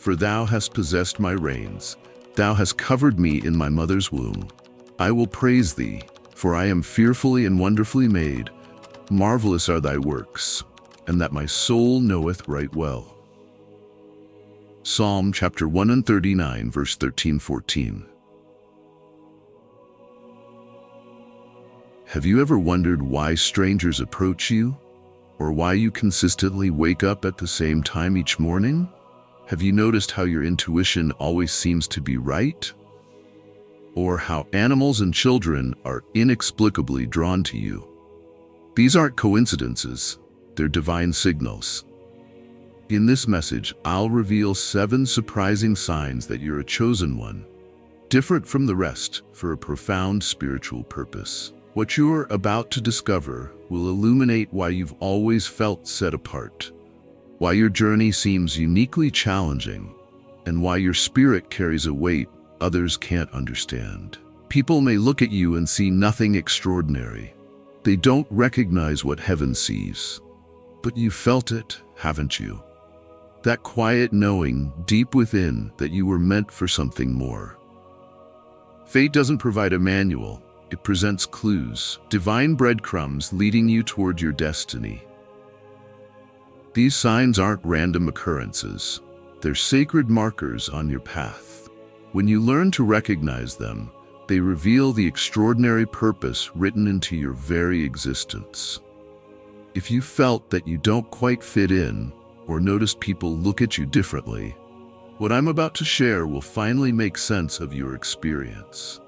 For thou hast possessed my reins, thou hast covered me in my mother's womb. I will praise thee, for I am fearfully and wonderfully made. Marvelous are thy works, and that my soul knoweth right well. Psalm chapter 139, verse 13-14. Have you ever wondered why strangers approach you? Or why you consistently wake up at the same time each morning? Have you noticed how your intuition always seems to be right? Or how animals and children are inexplicably drawn to you? These aren't coincidences, they're divine signals. In this message, I'll reveal 7 surprising signs that you're a chosen one, different from the rest for a profound spiritual purpose. What you're about to discover will illuminate why you've always felt set apart, why your journey seems uniquely challenging, and why your spirit carries a weight others can't understand. People may look at you and see nothing extraordinary. They don't recognize what heaven sees. But you felt it, haven't you? That quiet knowing deep within that you were meant for something more. Fate doesn't provide a manual. It presents clues, divine breadcrumbs leading you toward your destiny. These signs aren't random occurrences. They're sacred markers on your path. When you learn to recognize them, they reveal the extraordinary purpose written into your very existence. If you felt that you don't quite fit in, or noticed people look at you differently, what I'm about to share will finally make sense of your experience.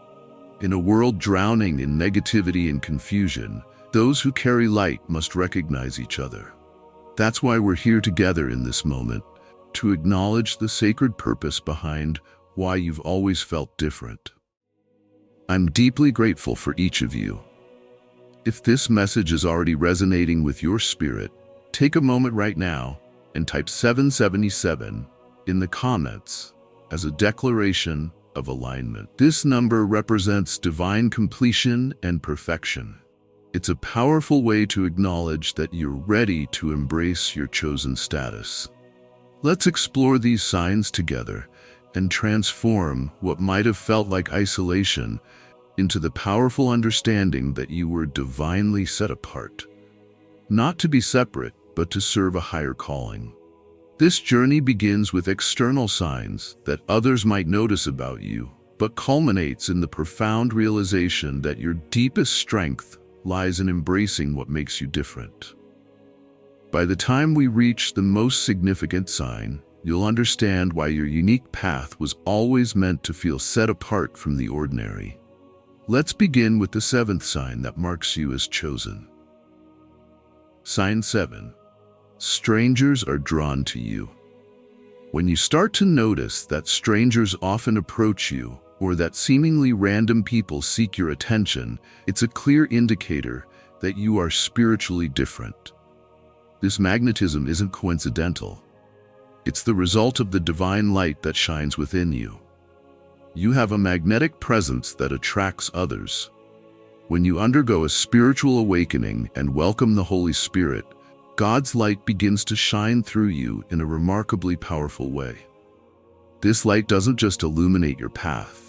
In a world drowning in negativity and confusion, those who carry light must recognize each other. That's why we're here together in this moment, to acknowledge the sacred purpose behind why you've always felt different. I'm deeply grateful for each of you. If this message is already resonating with your spirit, take a moment right now and type 777 in the comments as a declaration of alignment. This number represents divine completion and perfection. It's a powerful way to acknowledge that you're ready to embrace your chosen status. Let's explore these signs together and transform what might have felt like isolation into the powerful understanding that you were divinely set apart. Not to be separate, but to serve a higher calling. This journey begins with external signs that others might notice about you, but culminates in the profound realization that your deepest strength lies in embracing what makes you different. By the time we reach the most significant sign, you'll understand why your unique path was always meant to feel set apart from the ordinary. Let's begin with the 7th sign that marks you as chosen. Sign 7. Strangers are drawn to you. When you start to notice that strangers often approach you, or that seemingly random people seek your attention, it's a clear indicator that you are spiritually different. This magnetism isn't coincidental. It's the result of the divine light that shines within you. You have a magnetic presence that attracts others. When you undergo a spiritual awakening and welcome the Holy Spirit, God's light begins to shine through you in a remarkably powerful way. This light doesn't just illuminate your path.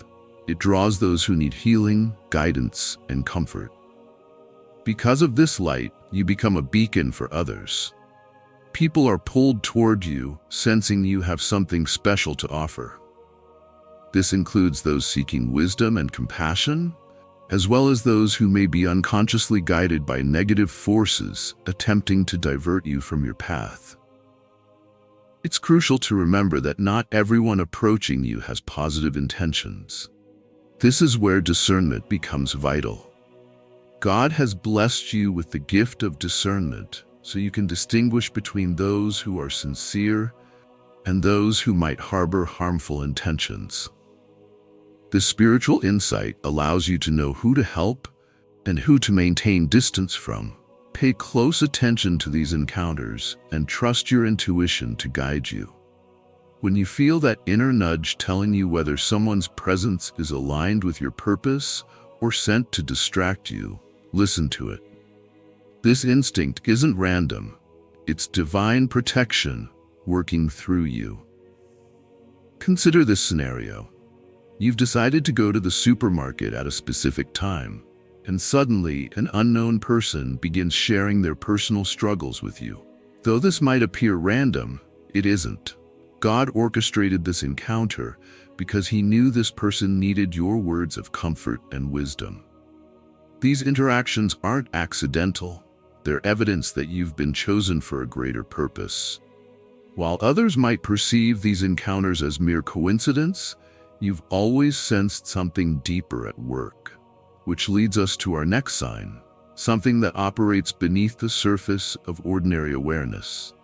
It draws those who need healing, guidance, and comfort. Because of this light, you become a beacon for others. People are pulled toward you, sensing you have something special to offer. This includes those seeking wisdom and compassion, as well as those who may be unconsciously guided by negative forces attempting to divert you from your path. It's crucial to remember that not everyone approaching you has positive intentions. This is where discernment becomes vital. God has blessed you with the gift of discernment, so you can distinguish between those who are sincere and those who might harbor harmful intentions. This spiritual insight allows you to know who to help and who to maintain distance from. Pay close attention to these encounters and trust your intuition to guide you. When you feel that inner nudge telling you whether someone's presence is aligned with your purpose or sent to distract you, listen to it. This instinct isn't random. It's divine protection working through you. Consider this scenario. You've decided to go to the supermarket at a specific time, and suddenly an unknown person begins sharing their personal struggles with you. Though this might appear random, it isn't. God orchestrated this encounter because He knew this person needed your words of comfort and wisdom. These interactions aren't accidental. They're evidence that you've been chosen for a greater purpose. While others might perceive these encounters as mere coincidence, you've always sensed something deeper at work. Which leads us to our next sign, something that operates beneath the surface of ordinary awareness.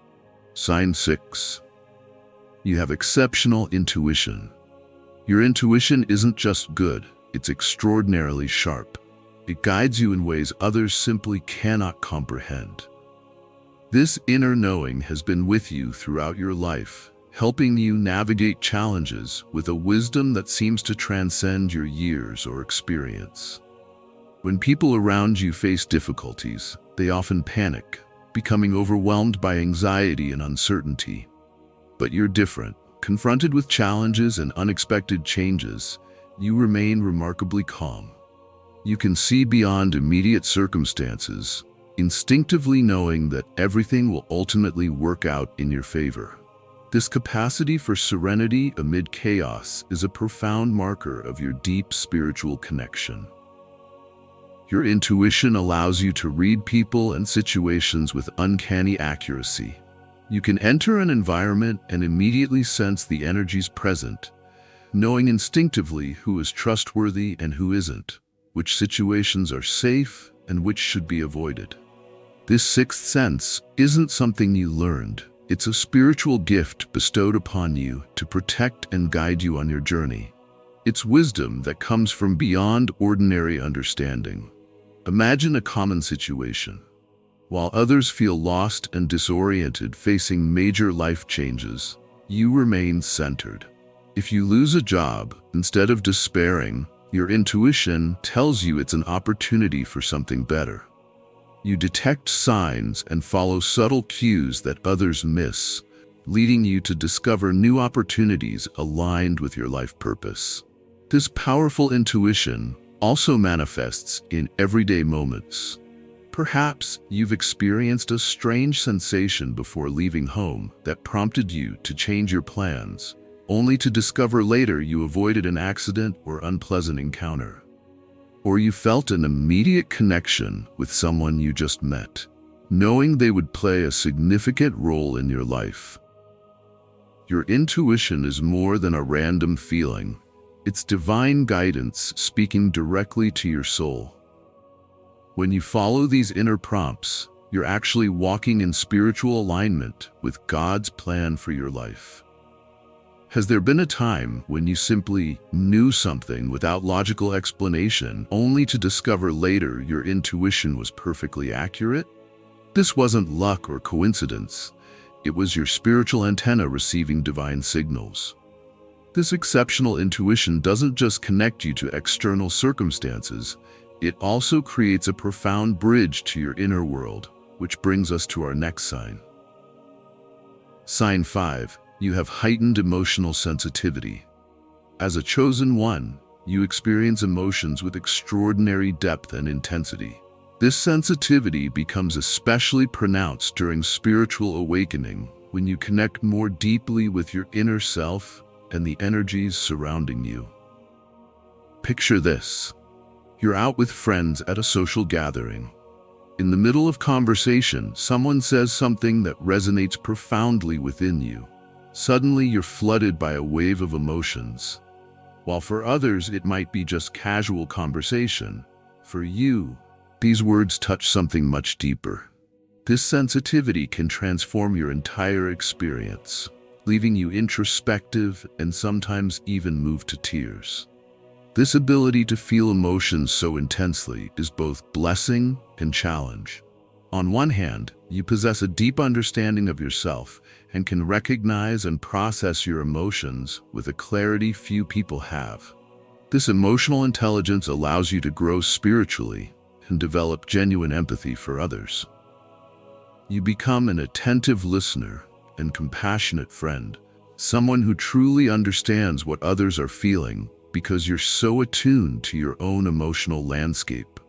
Sign 6. You have exceptional intuition. Your intuition isn't just good, it's extraordinarily sharp. It guides you in ways others simply cannot comprehend. This inner knowing has been with you throughout your life, helping you navigate challenges with a wisdom that seems to transcend your years or experience. When people around you face difficulties, they often panic, becoming overwhelmed by anxiety and uncertainty. But you're different. Confronted with challenges and unexpected changes, you remain remarkably calm. You can see beyond immediate circumstances, instinctively knowing that everything will ultimately work out in your favor. This capacity for serenity amid chaos is a profound marker of your deep spiritual connection. Your intuition allows you to read people and situations with uncanny accuracy. You can enter an environment and immediately sense the energies present, knowing instinctively who is trustworthy and who isn't, which situations are safe and which should be avoided. This sixth sense isn't something you learned. It's a spiritual gift bestowed upon you to protect and guide you on your journey. It's wisdom that comes from beyond ordinary understanding. Imagine a common situation. While others feel lost and disoriented facing major life changes, you remain centered. If you lose a job, instead of despairing, your intuition tells you it's an opportunity for something better. You detect signs and follow subtle cues that others miss, leading you to discover new opportunities aligned with your life purpose. This powerful intuition also manifests in everyday moments. Perhaps you've experienced a strange sensation before leaving home that prompted you to change your plans, only to discover later you avoided an accident or unpleasant encounter. Or you felt an immediate connection with someone you just met, knowing they would play a significant role in your life. Your intuition is more than a random feeling. It's divine guidance speaking directly to your soul. When you follow these inner prompts, you're actually walking in spiritual alignment with God's plan for your life. Has there been a time when you simply knew something without logical explanation, only to discover later your intuition was perfectly accurate? This wasn't luck or coincidence. It was your spiritual antenna receiving divine signals. This exceptional intuition doesn't just connect you to external circumstances, it also creates a profound bridge to your inner world, which brings us to our next sign. Sign 5. You have heightened emotional sensitivity. As a chosen one, you experience emotions with extraordinary depth and intensity. This sensitivity becomes especially pronounced during spiritual awakening when you connect more deeply with your inner self and the energies surrounding you. Picture this. You're out with friends at a social gathering. In the middle of conversation, someone says something that resonates profoundly within you. Suddenly, you're flooded by a wave of emotions. While for others, it might be just casual conversation, for you, these words touch something much deeper. This sensitivity can transform your entire experience, leaving you introspective and sometimes even moved to tears. This ability to feel emotions so intensely is both blessing and challenge. On one hand, you possess a deep understanding of yourself and can recognize and process your emotions with a clarity few people have. This emotional intelligence allows you to grow spiritually and develop genuine empathy for others. You become an attentive listener and compassionate friend, someone who truly understands what others are feeling because you're so attuned to your own emotional landscape.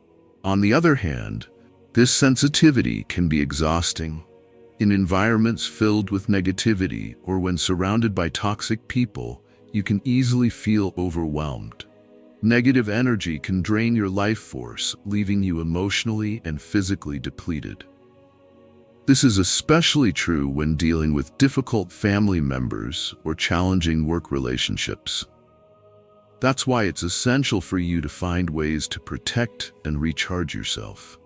On the other hand, this sensitivity can be exhausting. In environments filled with negativity or when surrounded by toxic people, you can easily feel overwhelmed. Negative energy can drain your life force, leaving you emotionally and physically depleted. This is especially true when dealing with difficult family members or challenging work relationships. That's why it's essential for you to find ways to protect and recharge yourself.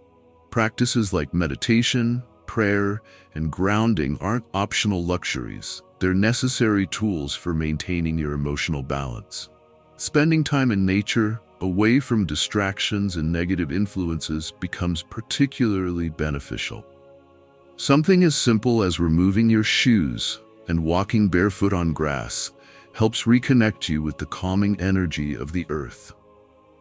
Practices like meditation, prayer, and grounding aren't optional luxuries. They're necessary tools for maintaining your emotional balance. Spending time in nature, away from distractions and negative influences, becomes particularly beneficial. Something as simple as removing your shoes and walking barefoot on grass helps reconnect you with the calming energy of the earth.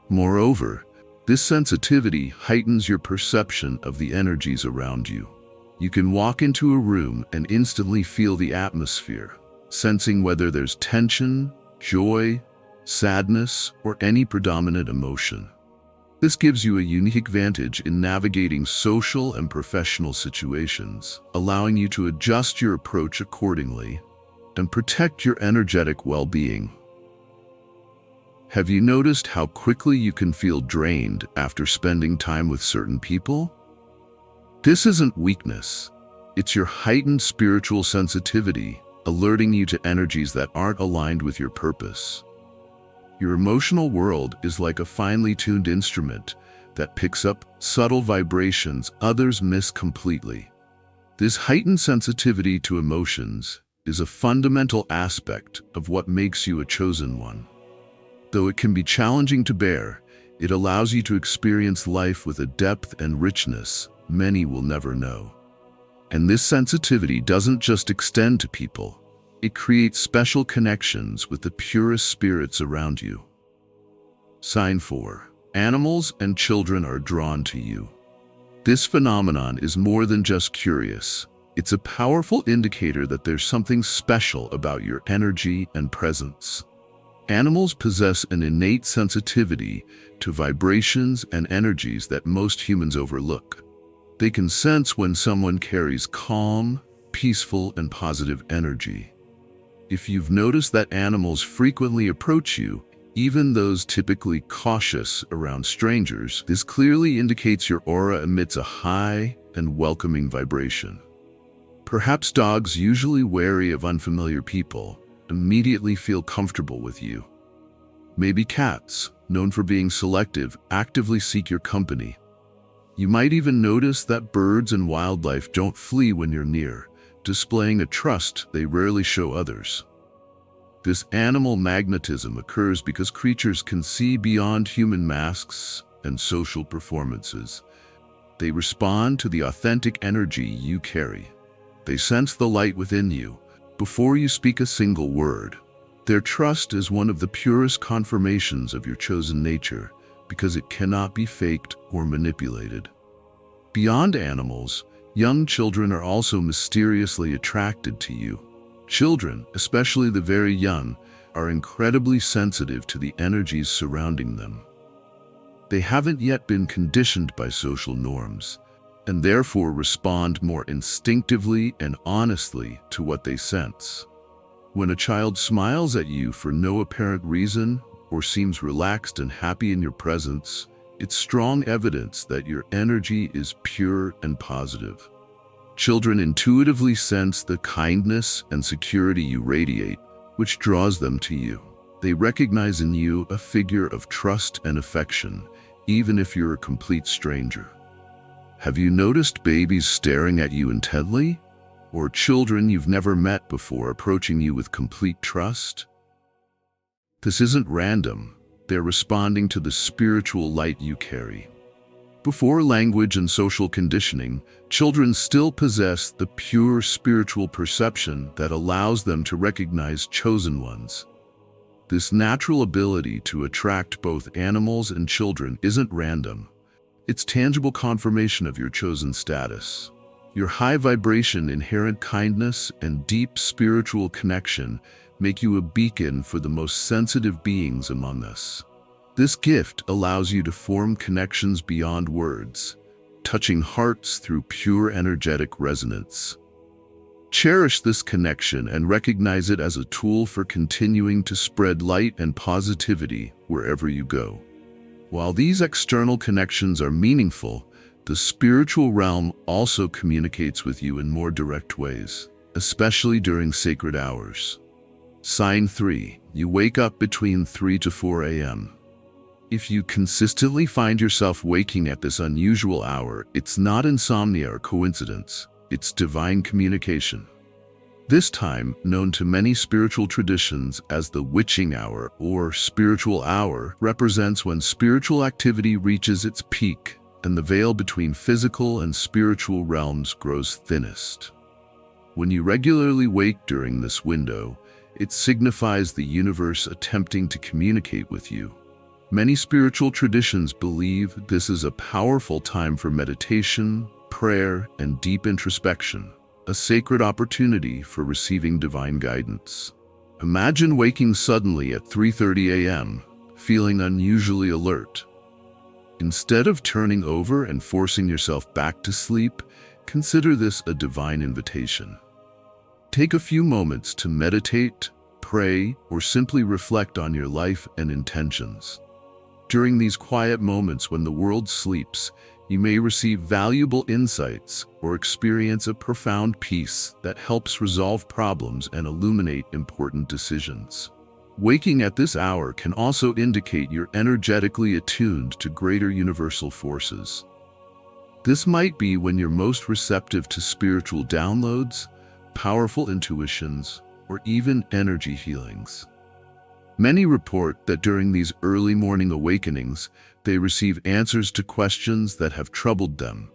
Moreover, this sensitivity heightens your perception of the energies around you. You can walk into a room and instantly feel the atmosphere, sensing whether there's tension, joy, sadness, or any predominant emotion. This gives you a unique advantage in navigating social and professional situations, allowing you to adjust your approach accordingly and protect your energetic well-being. Have you noticed how quickly you can feel drained after spending time with certain people? This isn't weakness. It's your heightened spiritual sensitivity, alerting you to energies that aren't aligned with your purpose. Your emotional world is like a finely tuned instrument that picks up subtle vibrations others miss completely. This heightened sensitivity to emotions is a fundamental aspect of what makes you a chosen one. Though it can be challenging to bear, it allows you to experience life with a depth and richness many will never know. And this sensitivity doesn't just extend to people. It creates special connections with the purest spirits around you. Sign 4. Animals and children are drawn to you. This phenomenon is more than just curious. It's a powerful indicator that there's something special about your energy and presence. Animals possess an innate sensitivity to vibrations and energies that most humans overlook. They can sense when someone carries calm, peaceful, and positive energy. If you've noticed that animals frequently approach you, even those typically cautious around strangers, this clearly indicates your aura emits a high and welcoming vibration. Perhaps dogs, usually wary of unfamiliar people, immediately feel comfortable with you. Maybe cats, known for being selective, actively seek your company. You might even notice that birds and wildlife don't flee when you're near, displaying a trust they rarely show others. This animal magnetism occurs because creatures can see beyond human masks and social performances. They respond to the authentic energy you carry. They sense the light within you before you speak a single word. Their trust is one of the purest confirmations of your chosen nature because it cannot be faked or manipulated. Beyond animals, young children are also mysteriously attracted to you. Children, especially the very young, are incredibly sensitive to the energies surrounding them. They haven't yet been conditioned by social norms, and therefore respond more instinctively and honestly to what they sense. When a child smiles at you for no apparent reason or seems relaxed and happy in your presence, it's strong evidence that your energy is pure and positive. Children intuitively sense the kindness and security you radiate, which draws them to you. They recognize in you a figure of trust and affection, even if you're a complete stranger. Have you noticed babies staring at you intently? Or children you've never met before approaching you with complete trust? This isn't random. They're responding to the spiritual light you carry. Before language and social conditioning, children still possess the pure spiritual perception that allows them to recognize chosen ones. This natural ability to attract both animals and children isn't random. It's tangible confirmation of your chosen status. Your high vibration, inherent kindness, and deep spiritual connection make you a beacon for the most sensitive beings among us. This gift allows you to form connections beyond words, touching hearts through pure energetic resonance. Cherish this connection and recognize it as a tool for continuing to spread light and positivity wherever you go. While these external connections are meaningful, the spiritual realm also communicates with you in more direct ways, especially during sacred hours. Sign 3. You wake up between 3 to 4 a.m. If you consistently find yourself waking at this unusual hour, it's not insomnia or coincidence, it's divine communication. This time, known to many spiritual traditions as the witching hour or spiritual hour, represents when spiritual activity reaches its peak and the veil between physical and spiritual realms grows thinnest. When you regularly wake during this window, it signifies the universe attempting to communicate with you. Many spiritual traditions believe this is a powerful time for meditation, prayer, and deep introspection, a sacred opportunity for receiving divine guidance. Imagine waking suddenly at 3:30 a.m., feeling unusually alert. Instead of turning over and forcing yourself back to sleep, consider this a divine invitation. Take a few moments to meditate, pray, or simply reflect on your life and intentions. During these quiet moments when the world sleeps, you may receive valuable insights or experience a profound peace that helps resolve problems and illuminate important decisions. Waking at this hour can also indicate you're energetically attuned to greater universal forces. This might be when you're most receptive to spiritual downloads, powerful intuitions, or even energy healings. Many report that during these early morning awakenings, they receive answers to questions that have troubled them,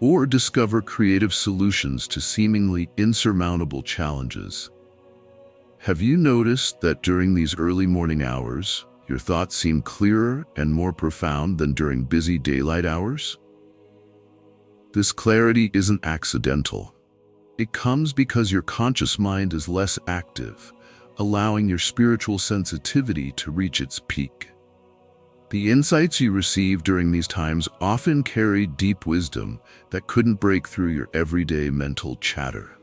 or discover creative solutions to seemingly insurmountable challenges. Have you noticed that during these early morning hours, your thoughts seem clearer and more profound than during busy daylight hours? This clarity isn't accidental. It comes because your conscious mind is less active, allowing your spiritual sensitivity to reach its peak. The insights you receive during these times often carry deep wisdom that couldn't break through your everyday mental chatter.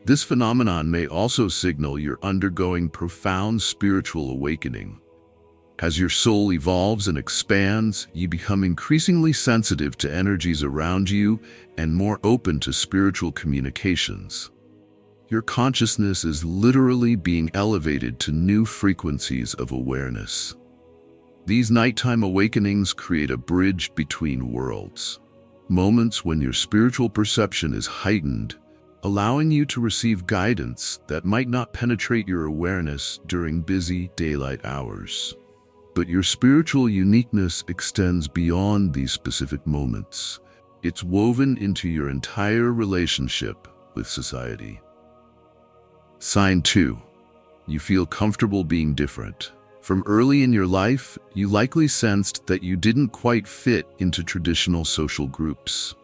This phenomenon may also signal you're undergoing profound spiritual awakening. As your soul evolves and expands, you become increasingly sensitive to energies around you and more open to spiritual communications. Your consciousness is literally being elevated to new frequencies of awareness. These nighttime awakenings create a bridge between worlds, moments when your spiritual perception is heightened, allowing you to receive guidance that might not penetrate your awareness during busy daylight hours. But your spiritual uniqueness extends beyond these specific moments. It's woven into your entire relationship with society. Sign 2. You feel comfortable being different. From early in your life, you likely sensed that you didn't quite fit into traditional social groups.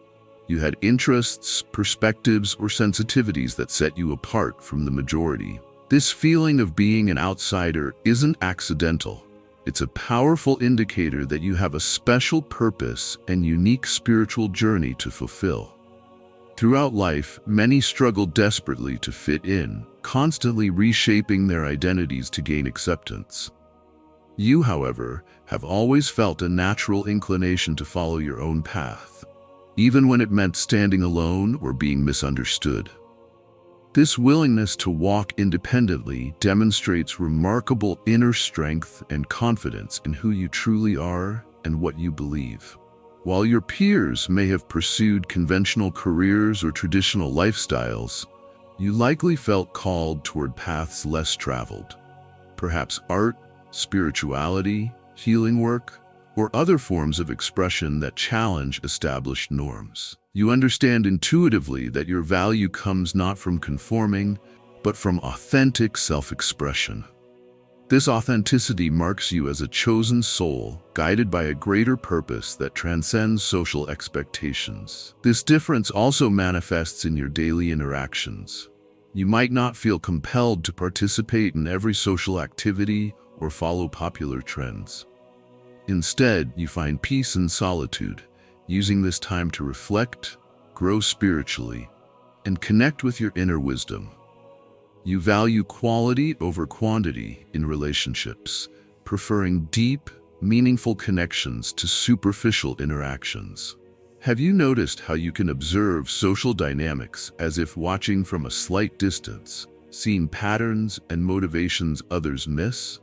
You had interests, perspectives, or sensitivities that set you apart from the majority. This feeling of being an outsider isn't accidental. It's a powerful indicator that you have a special purpose and unique spiritual journey to fulfill. Throughout life, many struggle desperately to fit in, constantly reshaping their identities to gain acceptance. You, however, have always felt a natural inclination to follow your own path, even when it meant standing alone or being misunderstood. This willingness to walk independently demonstrates remarkable inner strength and confidence in who you truly are and what you believe. While your peers may have pursued conventional careers or traditional lifestyles, you likely felt called toward paths less traveled. Perhaps art, spirituality, healing work, or other forms of expression that challenge established norms. You understand intuitively that your value comes not from conforming, but from authentic self-expression. This authenticity marks you as a chosen soul, guided by a greater purpose that transcends social expectations. This difference also manifests in your daily interactions. You might not feel compelled to participate in every social activity or follow popular trends. Instead, you find peace in solitude, using this time to reflect, grow spiritually, and connect with your inner wisdom. You value quality over quantity in relationships, preferring deep, meaningful connections to superficial interactions. Have you noticed how you can observe social dynamics as if watching from a slight distance, seeing patterns and motivations others miss?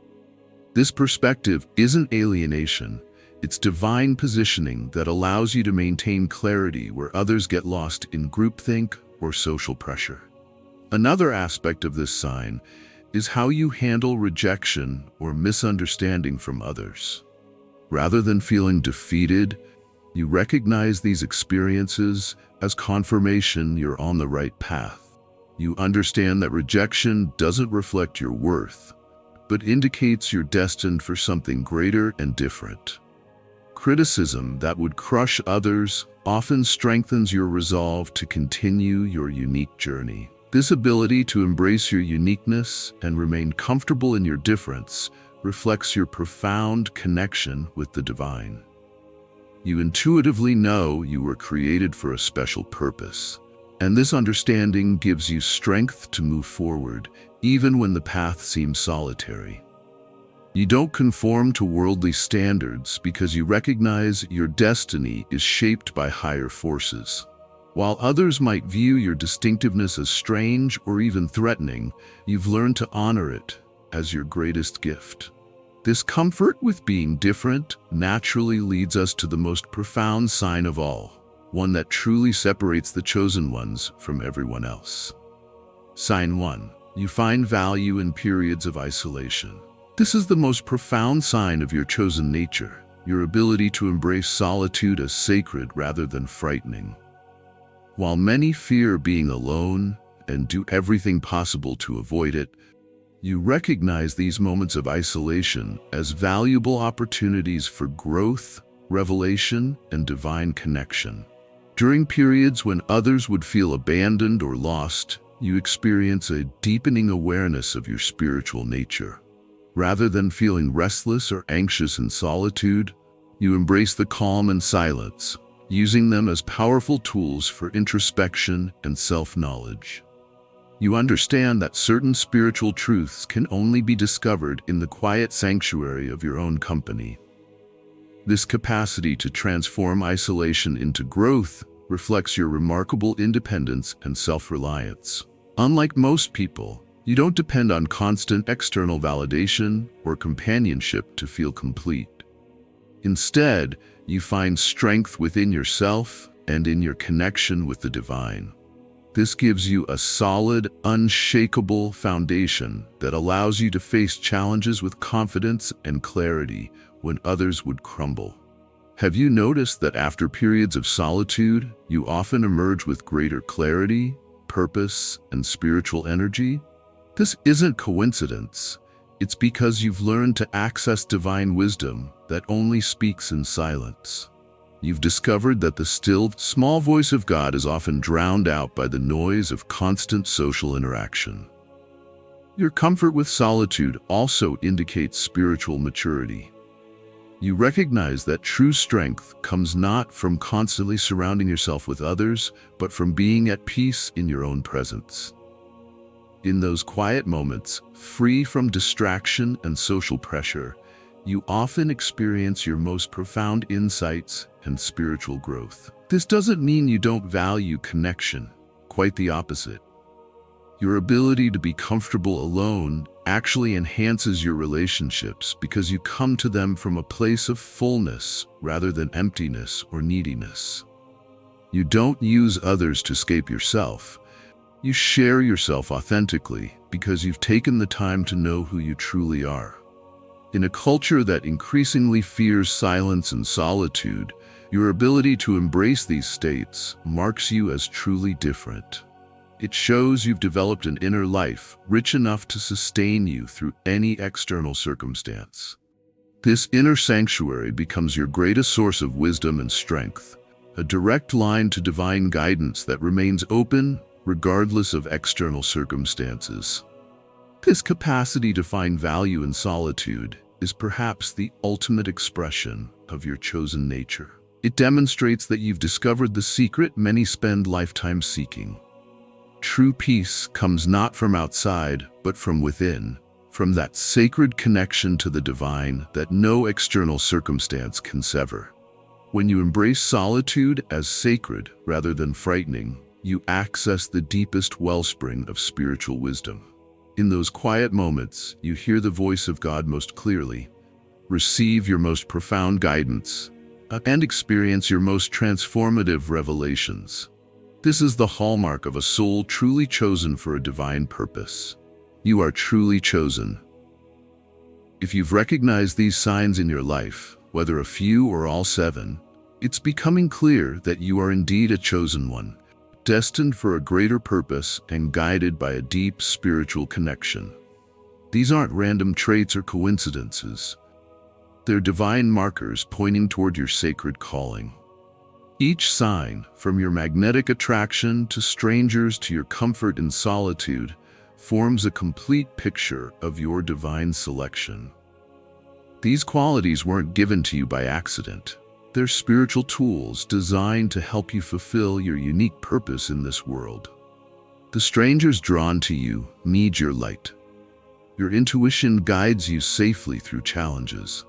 This perspective isn't alienation, it's divine positioning that allows you to maintain clarity where others get lost in groupthink or social pressure. Another aspect of this sign is how you handle rejection or misunderstanding from others. Rather than feeling defeated, you recognize these experiences as confirmation you're on the right path. You understand that rejection doesn't reflect your worth, but indicates you're destined for something greater and different. Criticism that would crush others often strengthens your resolve to continue your unique journey. This ability to embrace your uniqueness and remain comfortable in your difference reflects your profound connection with the divine. You intuitively know you were created for a special purpose, and this understanding gives you strength to move forward, even when the path seems solitary. You don't conform to worldly standards because you recognize your destiny is shaped by higher forces. While others might view your distinctiveness as strange or even threatening, you've learned to honor it as your greatest gift. This comfort with being different naturally leads us to the most profound sign of all, one that truly separates the chosen ones from everyone else. Sign 1. You find value in periods of isolation. This is the most profound sign of your chosen nature, your ability to embrace solitude as sacred rather than frightening. While many fear being alone and do everything possible to avoid it, you recognize these moments of isolation as valuable opportunities for growth, revelation, and divine connection. During periods when others would feel abandoned or lost, you experience a deepening awareness of your spiritual nature. Rather than feeling restless or anxious in solitude, you embrace the calm and silence, using them as powerful tools for introspection and self-knowledge. You understand that certain spiritual truths can only be discovered in the quiet sanctuary of your own company. This capacity to transform isolation into growth reflects your remarkable independence and self-reliance. Unlike most people, you don't depend on constant external validation or companionship to feel complete. Instead, you find strength within yourself and in your connection with the divine. This gives you a solid, unshakable foundation that allows you to face challenges with confidence and clarity when others would crumble. Have you noticed that after periods of solitude, you often emerge with greater clarity, purpose, and spiritual energy? This isn't coincidence. It's because you've learned to access divine wisdom that only speaks in silence. You've discovered that the still, small voice of God is often drowned out by the noise of constant social interaction. Your comfort with solitude also indicates spiritual maturity. You recognize that true strength comes not from constantly surrounding yourself with others, but from being at peace in your own presence. In those quiet moments, free from distraction and social pressure, you often experience your most profound insights and spiritual growth. This doesn't mean you don't value connection, quite the opposite. Your ability to be comfortable alone actually enhances your relationships because you come to them from a place of fullness rather than emptiness or neediness. You don't use others to escape yourself. You share yourself authentically because you've taken the time to know who you truly are. In a culture that increasingly fears silence and solitude, your ability to embrace these states marks you as truly different. It shows you've developed an inner life rich enough to sustain you through any external circumstance. This inner sanctuary becomes your greatest source of wisdom and strength, a direct line to divine guidance that remains open regardless of external circumstances. This capacity to find value in solitude is perhaps the ultimate expression of your chosen nature. It demonstrates that you've discovered the secret many spend lifetimes seeking. True peace comes not from outside, but from within, from that sacred connection to the divine that no external circumstance can sever. When you embrace solitude as sacred rather than frightening, you access the deepest wellspring of spiritual wisdom. In those quiet moments, you hear the voice of God most clearly, receive your most profound guidance, and experience your most transformative revelations. This is the hallmark of a soul truly chosen for a divine purpose. You are truly chosen. If you've recognized these signs in your life, whether a few or all 7, it's becoming clear that you are indeed a chosen one, destined for a greater purpose and guided by a deep spiritual connection. These aren't random traits or coincidences. They're divine markers pointing toward your sacred calling. Each sign, from your magnetic attraction to strangers to your comfort in solitude, forms a complete picture of your divine selection. These qualities weren't given to you by accident. They're spiritual tools designed to help you fulfill your unique purpose in this world. The strangers drawn to you need your light. Your intuition guides you safely through challenges.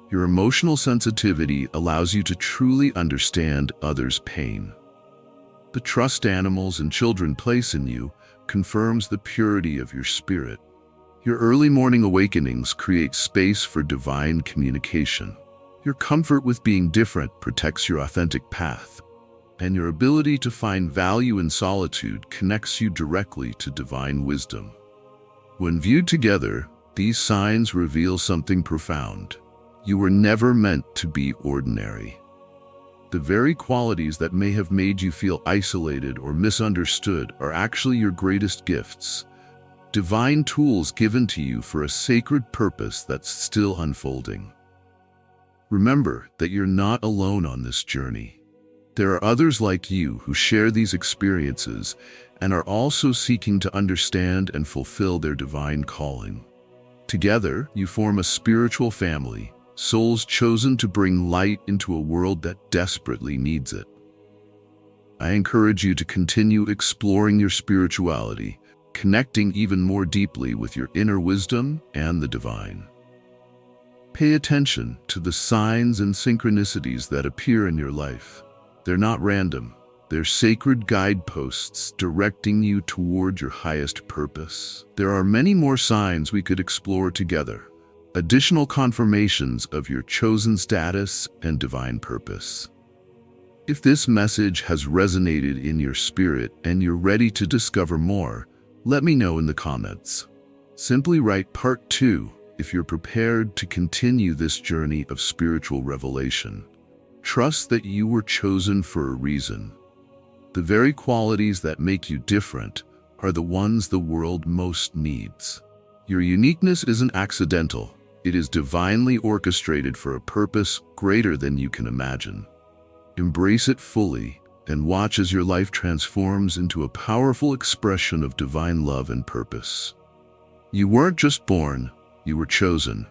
Your emotional sensitivity allows you to truly understand others' pain. The trust animals and children place in you confirms the purity of your spirit. Your early morning awakenings create space for divine communication. Your comfort with being different protects your authentic path, and your ability to find value in solitude connects you directly to divine wisdom. When viewed together, these signs reveal something profound. You were never meant to be ordinary. The very qualities that may have made you feel isolated or misunderstood are actually your greatest gifts, divine tools given to you for a sacred purpose that's still unfolding. Remember that you're not alone on this journey. There are others like you who share these experiences and are also seeking to understand and fulfill their divine calling. Together, you form a spiritual family, souls chosen to bring light into a world that desperately needs it. I encourage you to continue exploring your spirituality, connecting even more deeply with your inner wisdom and the divine. Pay attention to the signs and synchronicities that appear in your life. They're not random. They're sacred guideposts directing you toward your highest purpose. There are many more signs we could explore together, additional confirmations of your chosen status and divine purpose. If this message has resonated in your spirit and you're ready to discover more, let me know in the comments. Simply write Part 2 if you're prepared to continue this journey of spiritual revelation. Trust that you were chosen for a reason. The very qualities that make you different are the ones the world most needs. Your uniqueness isn't accidental. It is divinely orchestrated for a purpose greater than you can imagine. Embrace it fully and watch as your life transforms into a powerful expression of divine love and purpose. You weren't just born, you were chosen.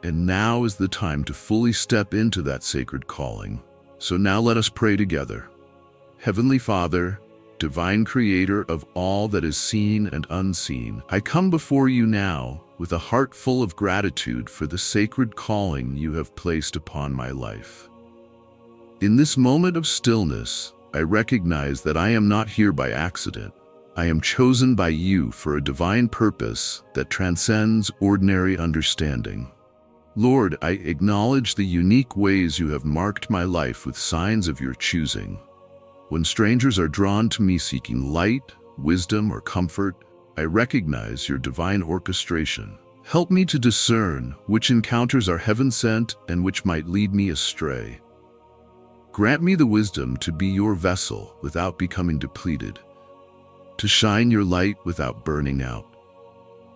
And now is the time to fully step into that sacred calling. So now let us pray together. Heavenly Father, divine creator of all that is seen and unseen, I come before you now with a heart full of gratitude for the sacred calling you have placed upon my life. In this moment of stillness, I recognize that I am not here by accident. I am chosen by you for a divine purpose that transcends ordinary understanding. Lord, I acknowledge the unique ways you have marked my life with signs of your choosing. When strangers are drawn to me seeking light, wisdom, or comfort, I recognize your divine orchestration. Help me to discern which encounters are heaven-sent and which might lead me astray. Grant me the wisdom to be your vessel without becoming depleted. to shine your light without burning out.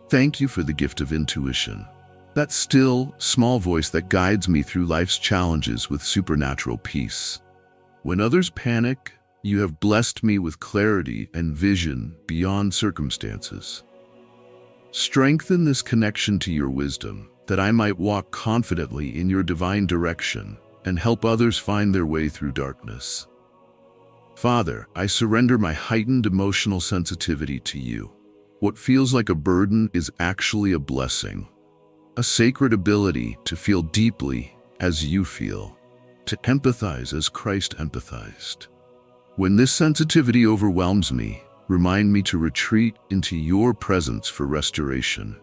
Thank you for the gift of intuition, that still, small voice that guides me through life's challenges with supernatural peace. When others panic, you have blessed me with clarity and vision beyond circumstances. Strengthen this connection to your wisdom, that I might walk confidently in your divine direction and help others find their way through darkness. Father, I surrender my heightened emotional sensitivity to you. What feels like a burden is actually a blessing, a sacred ability to feel deeply as you feel, to empathize as Christ empathized. When this sensitivity overwhelms me, remind me to retreat into your presence for restoration.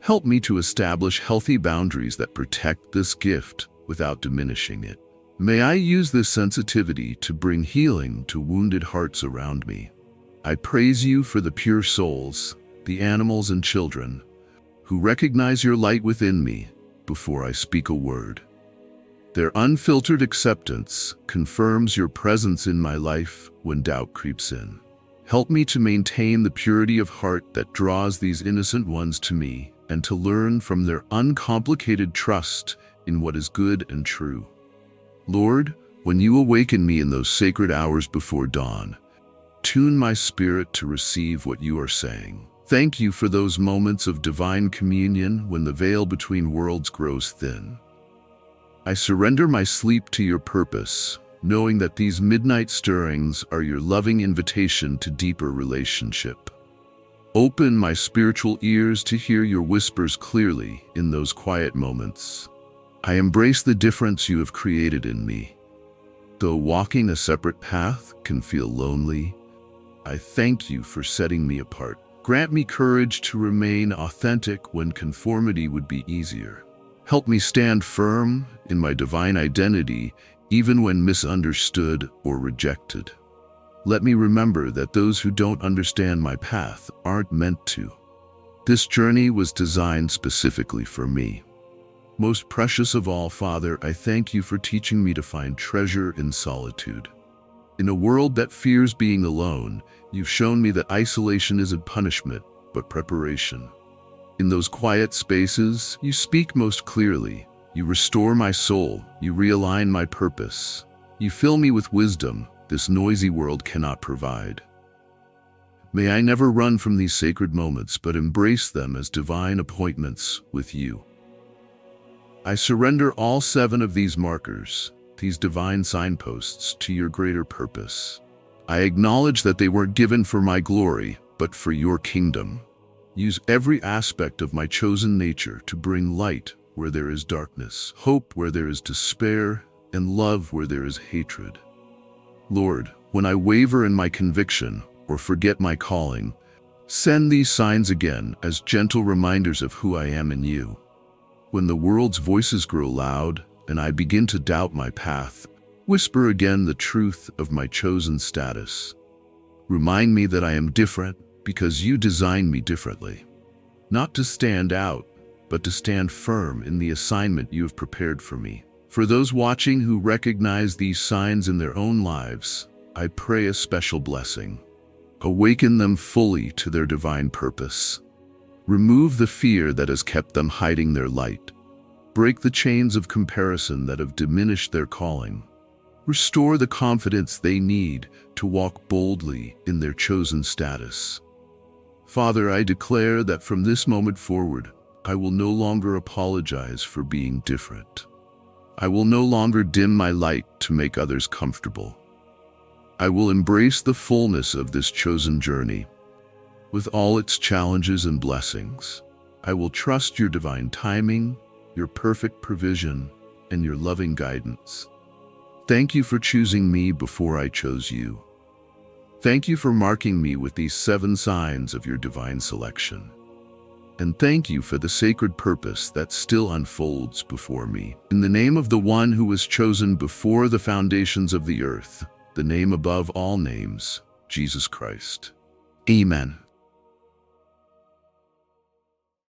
Help me to establish healthy boundaries that protect this gift without diminishing it. May I use this sensitivity to bring healing to wounded hearts around me. I praise you for the pure souls, the animals and children, who recognize your light within me before I speak a word. Their unfiltered acceptance confirms your presence in my life when doubt creeps in. Help me to maintain the purity of heart that draws these innocent ones to me and to learn from their uncomplicated trust in what is good and true. Lord, when you awaken me in those sacred hours before dawn, tune my spirit to receive what you are saying. Thank you for those moments of divine communion when the veil between worlds grows thin. I surrender my sleep to your purpose, knowing that these midnight stirrings are your loving invitation to deeper relationship. Open my spiritual ears to hear your whispers clearly in those quiet moments. I embrace the difference you have created in me. Though walking a separate path can feel lonely, I thank you for setting me apart. Grant me courage to remain authentic when conformity would be easier. Help me stand firm in my divine identity, even when misunderstood or rejected. Let me remember that those who don't understand my path aren't meant to. This journey was designed specifically for me. Most precious of all, Father, I thank you for teaching me to find treasure in solitude. In a world that fears being alone, you've shown me that isolation isn't punishment, but preparation. In those quiet spaces, you speak most clearly. You restore my soul. You realign my purpose. You fill me with wisdom this noisy world cannot provide. May I never run from these sacred moments, but embrace them as divine appointments with you. I surrender all 7 of these markers, these divine signposts, to your greater purpose. I acknowledge that they weren't given for my glory, but for your kingdom. Use every aspect of my chosen nature to bring light where there is darkness, hope where there is despair, and love where there is hatred. Lord, when I waver in my conviction or forget my calling, send these signs again as gentle reminders of who I am in you. When the world's voices grow loud and I begin to doubt my path, whisper again the truth of my chosen status. Remind me that I am different because you designed me differently. Not to stand out, but to stand firm in the assignment you have prepared for me. For those watching who recognize these signs in their own lives, I pray a special blessing. Awaken them fully to their divine purpose. Remove the fear that has kept them hiding their light. Break the chains of comparison that have diminished their calling. Restore the confidence they need to walk boldly in their chosen status. Father, I declare that from this moment forward, I will no longer apologize for being different. I will no longer dim my light to make others comfortable. I will embrace the fullness of this chosen journey. With all its challenges and blessings, I will trust your divine timing, your perfect provision, and your loving guidance. Thank you for choosing me before I chose you. Thank you for marking me with these 7 signs of your divine selection. And thank you for the sacred purpose that still unfolds before me. In the name of the one who was chosen before the foundations of the earth, the name above all names, Jesus Christ. Amen.